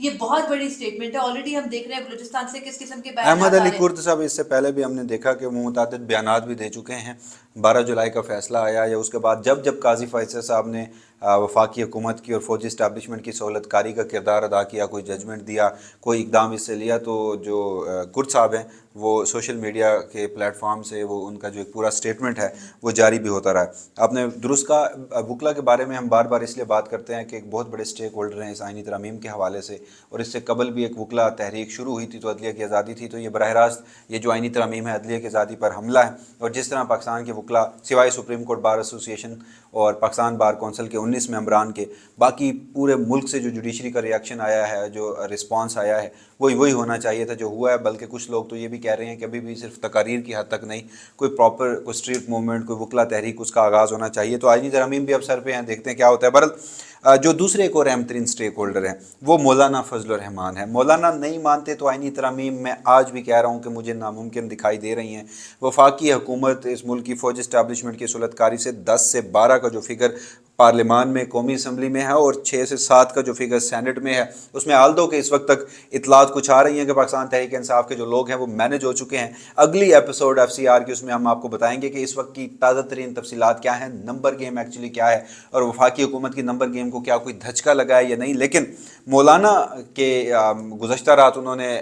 یہ بہت بڑی اسٹیٹمنٹ ہے. آلریڈی ہم دیکھ رہے ہیں بلوچستان سے کس قسم کے احمد بیانات آ علی رہے ہیں. کرد صاحب اس سے پہلے بھی ہم نے دیکھا کہ وہ متعدد بیانات بھی دے چکے ہیں. 12 جولائی کا فیصلہ آیا یا اس کے بعد جب قاضی فیصل صاحب نے وفاقی حکومت کی اور فوجی اسٹیبلشمنٹ کی سہولت کاری کا کردار ادا کیا, کوئی ججمنٹ دیا, کوئی اقدام اس سے لیا, تو جو کرد صاحب ہیں وہ سوشل میڈیا کے پلیٹ فارم سے وہ ان کا جو ایک پورا سٹیٹمنٹ ہے وہ جاری بھی ہوتا رہا ہے. آپ نے درست کہا, وکلا کے بارے میں ہم بار بار اس لیے بات کرتے ہیں کہ ایک بہت بڑے اسٹیک ہولڈر ہیں اس آئینی ترامیم کے حوالے سے, اور اس سے قبل بھی ایک وکلا تحریک شروع ہوئی تھی تو عدلیہ کی آزادی تھی. تو یہ براہ راست یہ جو آئینی ترامیم ہے عدلیہ کی آزادی پر حملہ ہے, اور جس طرح پاکستان کے وکلا سوائے سپریم کورٹ بار ایسوسی ایشن اور پاکستان بار کونسل کے 19 ممبران کے, باقی پورے ملک سے جو جوڈیشری کا ریاکشن آیا ہے, جو رسپانس آیا ہے, وہی ہونا چاہیے تھا جو ہوا ہے. بلکہ کچھ لوگ تو یہ بھی کہہ رہے ہیں کہ ابھی بھی صرف تقاریر کی حد تک نہیں, کوئی پراپر کوئی اسٹریٹ موومنٹ, کوئی وکلا تحریک اس کا آغاز ہونا چاہیے. تو آئینی ترامیم بھی اب سر پہ ہیں, دیکھتے ہیں کیا ہوتا ہے. بہرحال جو دوسرے ایک اور اہم ترین اسٹیک ہولڈر ہیں وہ مولانا فضل الرحمان ہے. مولانا نہیں مانتے تو آئینی ترامیم میں آج بھی کہہ رہا ہوں کہ مجھے ناممکن دکھائی دے رہی ہیں. وفاقی حکومت اس ملک کی فوجی اسٹیبلشمنٹ کی سہولت کاری سے 10 سے 12 کا جو فگر پارلیمان میں قومی اسمبلی میں ہے اور 6 سے 7 کا جو فگر سینٹ میں ہے, اس میں آلدو کہ اس وقت تک اطلاعات کچھ آ رہی ہیں کہ پاکستان تحریک انصاف کے جو لوگ ہیں وہ مینج ہو چکے ہیں. اگلی ایپیسوڈ ایف سی آر کی اس میں ہم آپ کو بتائیں گے کہ اس وقت کی تازہ ترین تفصیلات کیا ہیں, نمبر گیم ایکچولی کیا ہے, اور وفاقی حکومت کی نمبر گیم کو کیا کوئی دھچکا لگا ہے یا نہیں. لیکن مولانا کے گزشتہ رات انہوں نے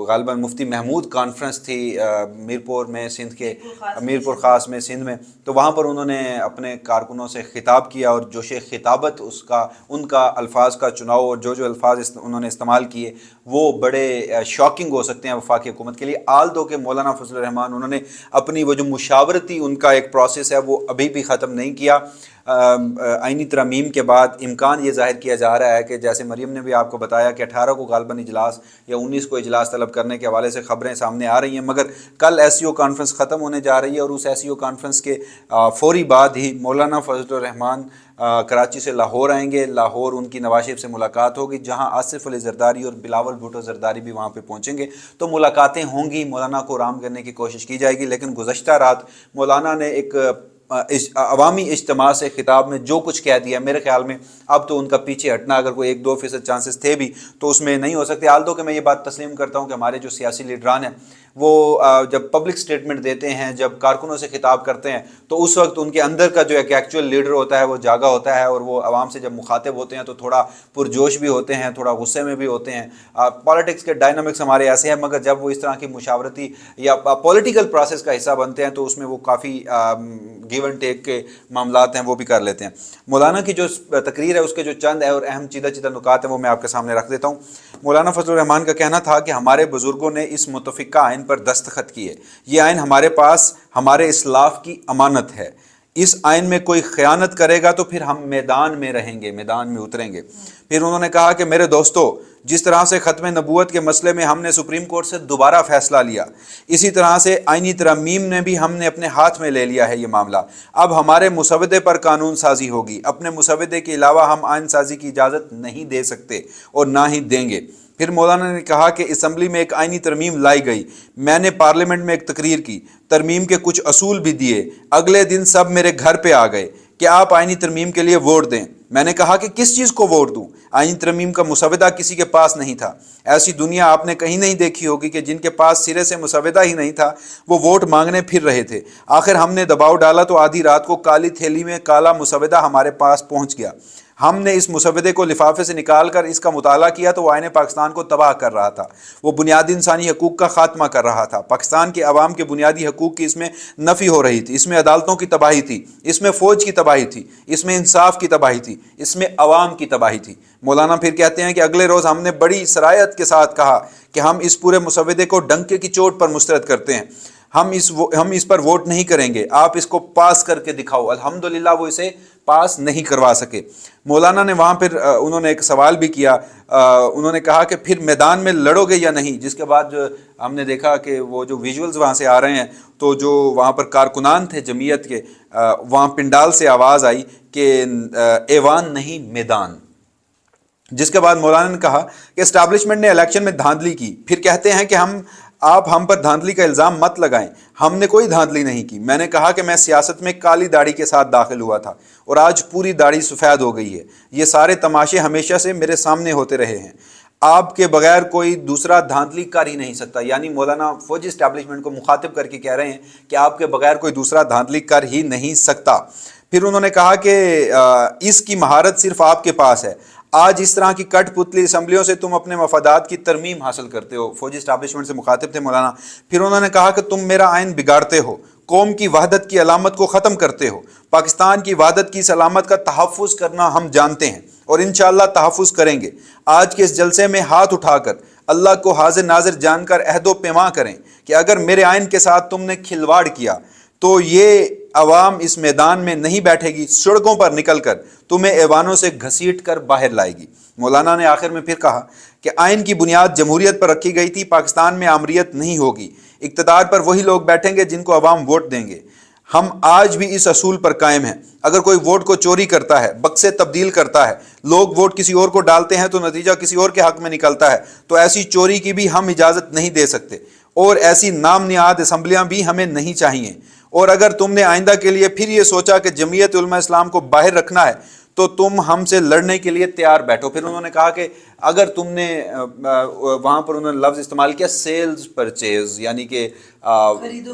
غالباً مفتی محمود کانفرنس تھی میرپور میں سندھ کے, میرپور خاص میں سندھ میں, تو وہاں پر انہوں نے اپنے کارکنوں سے خطاب کیا اور جوش خطابت اس کا ان کا الفاظ کا چناؤ اور جو الفاظ انہوں نے استعمال کیے وہ بڑے شاکنگ ہو سکتے ہیں وفاقی حکومت کے لیے. آلدو کہ مولانا فضل الرحمان انہوں نے اپنی وہ جو مشاورتی ان کا ایک پروسیس ہے وہ ابھی بھی ختم نہیں کیا. آئینی ترامیم کے بعد امکان یہ ظاہر کیا جا رہا ہے کہ جیسے مریم نے بھی آپ کو بتایا کہ 18 کو غالباً اجلاس یا 19 کو اجلاس طلب کرنے کے حوالے سے خبریں سامنے آ رہی ہیں, مگر کل ایس سی او کانفرنس ختم ہونے جا رہی ہے اور اس ایس سی او کانفرنس کے فوری بعد ہی مولانا فضل الرحمان کراچی سے لاہور آئیں گے. لاہور ان کی نواز شریف سے ملاقات ہوگی, جہاں آصف علی زرداری اور بلاول بھٹو زرداری بھی وہاں پہ پہنچیں گے. تو ملاقاتیں ہوں گی, مولانا کو رام کرنے کی کوشش کی جائے گی. لیکن گزشتہ رات مولانا نے ایک عوامی اجتماع سے خطاب میں جو کچھ کہہ دیا, میرے خیال میں اب تو ان کا پیچھے ہٹنا اگر کوئی 1-2% چانسز تھے بھی تو اس میں نہیں ہو سکتے. آلدو کہ میں یہ بات تسلیم کرتا ہوں کہ ہمارے جو سیاسی لیڈران ہیں وہ جب پبلک سٹیٹمنٹ دیتے ہیں, جب کارکنوں سے خطاب کرتے ہیں, تو اس وقت ان کے اندر کا جو ایک ایکچوئل لیڈر ہوتا ہے وہ جاگا ہوتا ہے, اور وہ عوام سے جب مخاطب ہوتے ہیں تو تھوڑا پرجوش بھی ہوتے ہیں, تھوڑا غصے میں بھی ہوتے ہیں. پالیٹکس کے ڈائنامکس ہمارے ایسے ہیں, مگر جب وہ اس طرح کی مشاورتی یا پولیٹیکل پروسیس کا حصہ بنتے ہیں تو اس میں وہ کافی گیو اینڈ ٹیک کے معاملات ہیں وہ بھی کر لیتے ہیں. مولانا کی جو تقریر ہے اس کے جو چند اور اہم چیدہ نکات ہیں وہ میں آپ کے سامنے رکھ دیتا ہوں. مولانا فضل الرحمان کا کہنا تھا کہ ہمارے بزرگوں نے اس متفقہ آئین پر دستخط کیے, یہ آئین ہمارے پاس ہمارے اسلاف کی امانت ہے, اس آئین میں کوئی خیانت کرے گا تو پھر ہم میدان میں رہیں گے, میدان میں اتریں گے. پھر انہوں نے کہا کہ میرے دوستو, جس طرح سے ختم نبوت کے مسئلے میں ہم نے سپریم کورٹ سے دوبارہ فیصلہ لیا, اسی طرح سے آئینی ترامیم نے بھی ہم نے اپنے ہاتھ میں لے لیا ہے یہ معاملہ. اب ہمارے مسودے پر قانون سازی ہوگی, اپنے مسودے کے علاوہ ہم آئین سازی کی اجازت نہیں دے سکتے اور نہ ہی دیں گے. پھر مولانا نے کہا کہ اسمبلی میں ایک آئینی ترمیم لائی گئی, میں نے پارلیمنٹ میں ایک تقریر کی, ترمیم کے کچھ اصول بھی دیے, اگلے دن سب میرے گھر پہ آ گئے کہ آپ آئینی ترمیم کے لیے ووٹ دیں. میں نے کہا کہ کس چیز کو ووٹ دوں, آئینی ترمیم کا مسودہ کسی کے پاس نہیں تھا. ایسی دنیا آپ نے کہیں نہیں دیکھی ہوگی کہ جن کے پاس سرے سے مسودہ ہی نہیں تھا وہ ووٹ مانگنے پھر رہے تھے. آخر ہم نے دباؤ ڈالا تو آدھی رات کو کالی تھیلی میں کالا مسودہ ہمارے پاس پہنچ گیا. ہم نے اس مسودے کو لفافے سے نکال کر اس کا مطالعہ کیا تو وہ آئین پاکستان کو تباہ کر رہا تھا, وہ بنیادی انسانی حقوق کا خاتمہ کر رہا تھا, پاکستان کے عوام کے بنیادی حقوق کی اس میں نفی ہو رہی تھی, اس میں عدالتوں کی تباہی تھی, اس میں فوج کی تباہی تھی, اس میں انصاف کی تباہی تھی, اس میں عوام کی تباہی تھی. مولانا پھر کہتے ہیں کہ اگلے روز ہم نے بڑی صراحت کے ساتھ کہا کہ ہم اس پورے مسودے کو ڈنکے کی چوٹ پر مسترد کرتے ہیں, ہم اس پر ووٹ نہیں کریں گے, آپ اس کو پاس کر کے دکھاؤ. الحمدللہ وہ اسے پاس نہیں کروا سکے. مولانا نے وہاں پھر انہوں نے ایک سوال بھی کیا, انہوں نے کہا کہ پھر میدان میں لڑو گے یا نہیں, جس کے بعد ہم نے دیکھا کہ وہ جو ویژولز وہاں سے آ رہے ہیں تو جو وہاں پر کارکنان تھے جمعیت کے, وہاں پنڈال سے آواز آئی کہ ایوان نہیں میدان. جس کے بعد مولانا نے کہا کہ اسٹیبلشمنٹ نے الیکشن میں دھاندلی کی, پھر کہتے ہیں کہ ہم آپ ہم پر دھاندلی کا الزام مت لگائیں، ہم نے کوئی دھاندلی نہیں کی۔ میں نے کہا کہ میں سیاست میں کالی داڑھی کے ساتھ داخل ہوا تھا اور آج پوری داڑھی سفید ہو گئی ہے۔ یہ سارے تماشے ہمیشہ سے میرے سامنے ہوتے رہے ہیں، آپ کے بغیر کوئی دوسرا دھاندلی کر ہی نہیں سکتا۔ یعنی مولانا فوجی اسٹیبلشمنٹ کو مخاطب کر کے کہہ رہے ہیں کہ آپ کے بغیر کوئی دوسرا دھاندلی کر ہی نہیں سکتا۔ پھر انہوں نے کہا کہ اس کی مہارت صرف آپ کے پاس ہے۔ آج اس طرح کی کٹ پتلی اسمبلیوں سے تم اپنے مفادات کی ترمیم حاصل کرتے ہو۔ فوجی اسٹیبلشمنٹ سے مخاطب تھے مولانا۔ پھر انہوں نے کہا کہ تم میرا آئین بگاڑتے ہو، قوم کی وحدت کی علامت کو ختم کرتے ہو۔ پاکستان کی وحدت کی اس علامت کا تحفظ کرنا ہم جانتے ہیں اور انشاءاللہ تحفظ کریں گے۔ آج کے اس جلسے میں ہاتھ اٹھا کر اللہ کو حاضر ناظر جان کر عہد و پیما کریں کہ اگر میرے آئین کے ساتھ تم نے کھلواڑ کیا تو یہ عوام اس میدان میں نہیں بیٹھے گی، سڑکوں پر نکل کر تمہیں ایوانوں سے گھسیٹ کر باہر لائے گی۔ مولانا نے آخر میں پھر کہا کہ آئین کی بنیاد جمہوریت پر رکھی گئی تھی، پاکستان میں آمریت نہیں ہوگی، اقتدار پر وہی لوگ بیٹھیں گے جن کو عوام ووٹ دیں گے۔ ہم آج بھی اس اصول پر قائم ہیں، اگر کوئی ووٹ کو چوری کرتا ہے، بکسے تبدیل کرتا ہے، لوگ ووٹ کسی اور کو ڈالتے ہیں تو نتیجہ کسی اور کے حق میں نکلتا ہے، تو ایسی چوری کی بھی ہم اجازت نہیں دے سکتے اور ایسی نام نہاد اسمبلیاں بھی ہمیں نہیں چاہیے۔ اور اگر تم نے آئندہ کے لیے پھر یہ سوچا کہ جمعیت علماء اسلام کو باہر رکھنا ہے تو تم ہم سے لڑنے کے لیے تیار بیٹھو۔ پھر انہوں نے کہا کہ اگر تم نے وہاں پر انہوں نے لفظ استعمال کیا سیلز پرچیز، یعنی کہ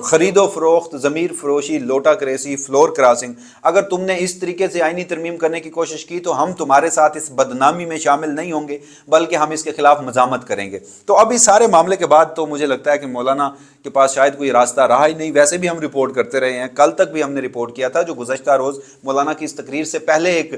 خرید و فروخت، ضمیر فروشی، لوٹا کریسی، فلور کراسنگ، اگر تم نے اس طریقے سے آئینی ترمیم کرنے کی کوشش کی تو ہم تمہارے ساتھ اس بدنامی میں شامل نہیں ہوں گے بلکہ ہم اس کے خلاف مزاحمت کریں گے۔ تو اب اس سارے معاملے کے بعد تو مجھے لگتا ہے کہ مولانا کے پاس شاید کوئی راستہ رہا ہی نہیں۔ ویسے بھی ہم رپورٹ کرتے رہے ہیں، کل تک بھی ہم نے رپورٹ کیا تھا، جو گزشتہ روز مولانا کی اس تقریر سے پہلے ایک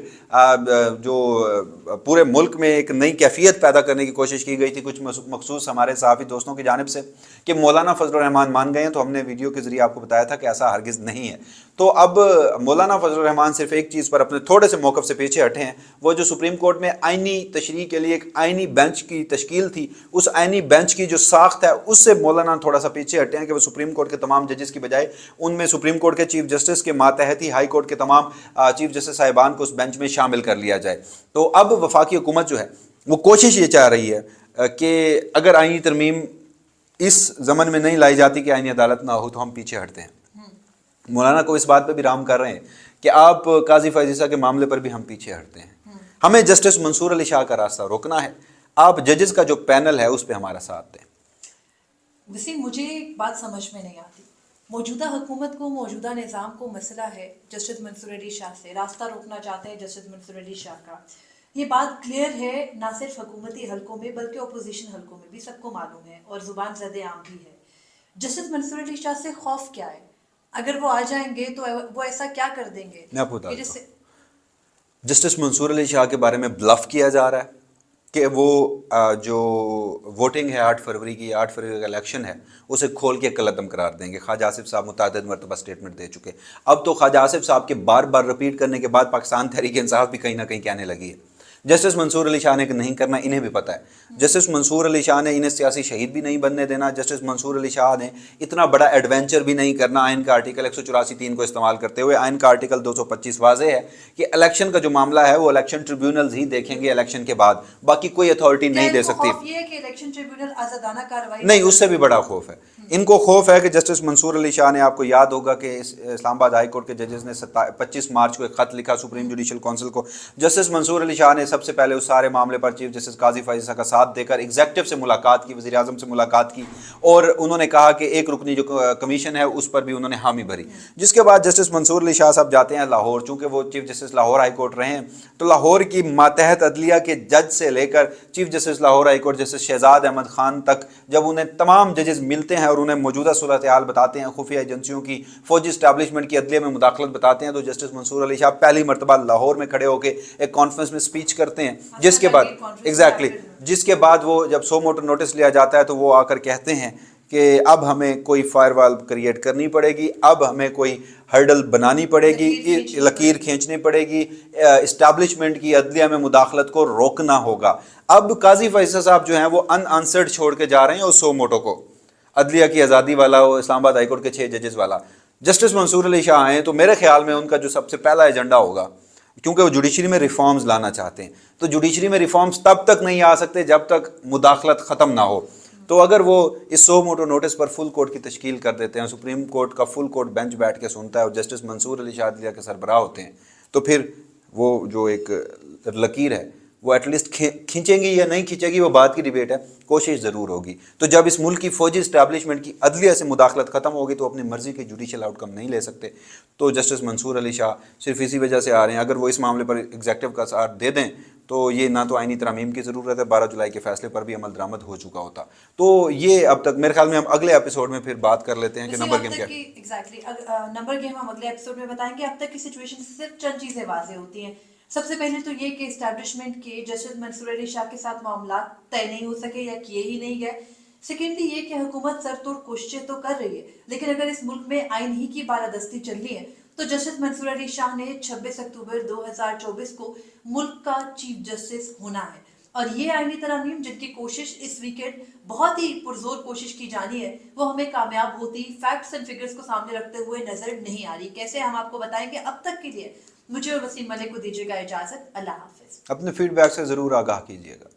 جو پورے ملک میں ایک نئی کیفیت پیدا کرنے کی کوشش کی گئی تھی کچھ مخصوص ہمارے صحافی دوستوں کی جانب سے کہ مولانا فضل الرحمان مان گئے ہیں، تو ہم نے ویڈیو کے ذریعے آپ کو بتایا تھا کہ ایسا ہرگز نہیں ہے۔ تو اب مولانا فضل الرحمان صرف ایک چیز پر اپنے تھوڑے سے موقف سے پیچھے ہٹے ہیں، وہ جو سپریم کورٹ میں آئینی تشریح کے لیے ایک آئینی بینچ کی تشکیل تھی، اس آئینی بینچ کی جو ساخت ہے اس سے مولانا تھوڑا سا پیچھے ہٹے ہیں کہ وہ سپریم کورٹ کے تمام ججز کی بجائے ان میں سپریم کورٹ کے چیف جسٹس کے ماتحت ہی ہائی کورٹ کے تمام چیف جسٹس صاحبان کو اس بینچ میں شامل کر لیا جائے۔ تو اب وفاقی حکومت جو ہے وہ کوشش یہ چاہ رہی ہے کہ اگر آئینی ترمیم اس زمن میں نہیں لائی جاتی کہ آئینی عدالت نہ ہو تو ہم پیچھے ہٹتے ہیں۔ مولانا کو اس بات پہ بھی رام کر رہے ہیں کہ آپ قاضی فیض عیسیٰ کے معاملے پر بھی ہم پیچھے ہٹتے ہیں، ہمیں جسٹس منصور علی شاہ کا راستہ روکنا ہے، آپ ججز کا جو پینل ہے اس پہ ہمارا ساتھ دیں۔ وسیم، مجھے ایک بات سمجھ میں نہیں آتی، موجودہ حکومت کو، موجودہ نظام کو مسئلہ ہے جسٹس منصور علی شاہ سے، راستہ روکنا چاہتے ہیں جسٹس منصور علی شاہ کا۔ یہ بات کلیئر ہے نہ صرف حکومتی حلقوں میں بلکہ اپوزیشن حلقوں میں بھی سب کو معلوم ہے اور زبان زد عام بھی ہے۔ جسٹس منصور علی شاہ سے خوف کیا ہے؟ اگر وہ آ جائیں گے تو وہ ایسا کیا کر دیں گے؟ میں آپ کو بتا دوں، جسٹس منصور علی شاہ کے بارے میں بلف کیا جا رہا ہے کہ وہ جو ووٹنگ ہے 8 فروری کی، 8 فروری کا الیکشن ہے، اسے کھول کے قلعدم قرار دیں گے۔ خواجہ آصف صاحب متعدد مرتبہ سٹیٹمنٹ دے چکے، اب تو خواجہ آصف صاحب کے بار بار رپیٹ کرنے کے بعد پاکستان تحریک انصاف بھی کہیں نہ کہیں کہنے لگی ہے جسٹس منصور علی شاہ نے کہ نہیں کرنا، انہیں بھی پتہ ہے۔ جسٹس منصور علی شاہ نے انہیں سیاسی شہید بھی نہیں بننے دینا، جسٹس منصور علی شاہ نے اتنا بڑا ایڈونچر بھی نہیں کرنا آئین کا آرٹیکل 184(3) کو استعمال کرتے ہوئے۔ آئین کا آرٹیکل 225 واضح ہے کہ الیکشن کا جو معاملہ ہے وہ الیکشن ٹریبیونلز ہی دیکھیں گے الیکشن کے بعد، باقی کوئی اتھارٹی نہیں دے سکتی۔ یہ ہے کہ الیکشن ٹریبیونل آزادانہ کارروائی نہیں، اس سے بھی بڑا خوف ہے ان کو۔ خوف ہے کہ جسٹس منصور علی شاہ نے، آپ کو یاد ہوگا کہ اسلام آباد ہائی کورٹ کے ججز نے 25 مارچ کو ایک خط لکھا سپریم جوڈیشل کونسل کو۔ جسٹس منصور علی شاہ نے سب سے پہلے اس سارے معاملے پر چیف جسٹس قاضی فیض عیسیٰ کا ساتھ دے کر ایگزیکٹو سے ملاقات کی، وزیر اعظم سے ملاقات کی، اور انہوں نے کہا کہ ایک رکنی جو کمیشن ہے اس پر بھی انہوں نے حامی بھری۔ جس کے بعد جسٹس منصور علی شاہ صاحب جاتے ہیں لاہور، چونکہ وہ chief justice Lahore high court رہے ہیں، تو لاہور کی ماتحت عدلیہ کے جج سے لے کر chief justice Lahore high court justice Shahzad Ahmed Khan تک جب انہیں تمام ججز ملتے ہیں اور انہیں موجودہ صورتحال بتاتے ہیں، خفیہ ایجنسیوں کی، فوجی اسٹیبلشمنٹ کی عدلیہ میں مداخلت بتاتے ہیں، تو جسٹس منصور علی شاہ پہلی مرتبہ لاہور میں کھڑے ہو کے ایک کانفرنس میں سپیچ کرتے ہیں، جس کے بعد جس کے بعد وہ جب سو موٹر نوٹس لیا جاتا ہے تو وہ آ کر کہتے ہیں کہ اب ہمیں کوئی فائر وال کریٹ کرنی پڑے گی، اب ہمیں کوئی ہرڈل بنانی پڑے گی، لکیر کھینچنی پڑے گی، اسٹیبلشمنٹ کی عدلیہ میں مداخلت کو روکنا ہوگا۔ اب قاضی فیصل صاحب جو ہیں وہ ان آنسرڈ چھوڑ کے جا رہے ہیں اس سو موٹو کو، عدلیہ کی آزادی والا، وہ اسلام آباد ہائی کورٹ کے 6 ججز والا۔ جسٹس منصور علی شاہ آئیں تو میرے خیال میں ان کا جو سب سے پہلا ایجنڈا ہوگا، کیونکہ وہ جوڈیشری میں ریفارمز لانا چاہتے ہیں، تو جوڈیشری میں ریفارمز تب تک نہیں آ سکتے جب تک مداخلت ختم نہ ہو۔ تو اگر وہ اس سو موٹو نوٹس پر فل کورٹ کی تشکیل کر دیتے ہیں، سپریم کورٹ کا فل کورٹ بینچ بیٹھ کے سنتا ہے اور جسٹس منصور علی شاہ عدلیہ کے سربراہ ہوتے ہیں، تو پھر وہ جو ایک لکیر ہے وہ ایٹ لیسٹ کھینچیں گی یا نہیں کھینچے گی، وہ بات کی ڈیبیٹ ہے، کوشش ضرور ہوگی۔ تو جب اس ملک کی فوجی اسٹیبلشمنٹ کی عدلیہ سے مداخلت ختم ہوگی تو اپنی مرضی کے جوڈیشل آؤٹ کم نہیں لے سکتے۔ تو جسٹس منصور علی شاہ صرف اسی وجہ سے آ رہے ہیں، اگر وہ اس معاملے پر ایگزیکٹو کا ساتھ دے دیں تو یہ نہ تو آئینی ترامیم کی ضرورت ہے، 12 جولائی کے فیصلے پر بھی عمل درآمد ہو چکا ہوتا۔ تو یہ اب تک میرے خیال میں ہم اگلے ایپیسوڈ میں پھر بات کر لیتے ہیں کہ نمبر گیم کیا ہے۔ ایگزیکٹلی نمبر گیم ہم اگلے ایپیسوڈ میں بتائیں گے۔ اب تک کی سچویشن سے صرف چند چیزیں واضح ہوتی ہیں۔ سب سے پہلے تو یہ کہ اسٹیبلشمنٹ کے جسٹس منصور علی شاہ کے ساتھ معاملات طے نہیں ہو سکے یا کیے ہی نہیں گئے۔ سیکنڈلی یہ کہ حکومت سر توڑ کوششیں تو کر رہی ہے، لیکن اگر اس ملک میں آئین ہی کی بالادستی چلنی ہے تو جسٹس منصور علی شاہ نے 26 اکتوبر 2024 کو ملک کا چیف جسٹس ہونا ہے، اور یہ آئینی ترامیم جن کی کوشش اس ویکینڈ بہت ہی پرزور کوشش کی جانی ہے وہ ہمیں کامیاب ہوتی فیکٹس اینڈ فگرز کو سامنے رکھتے ہوئے نظر نہیں آ رہی۔ کیسے ہم آپ کو بتائیں گے۔ اب تک کے لیے مجھے اور وسیم ملک کو دیجیے گا اجازت۔ اللہ حافظ۔ اپنے فیڈ بیک سے ضرور آگاہ کیجیے گا۔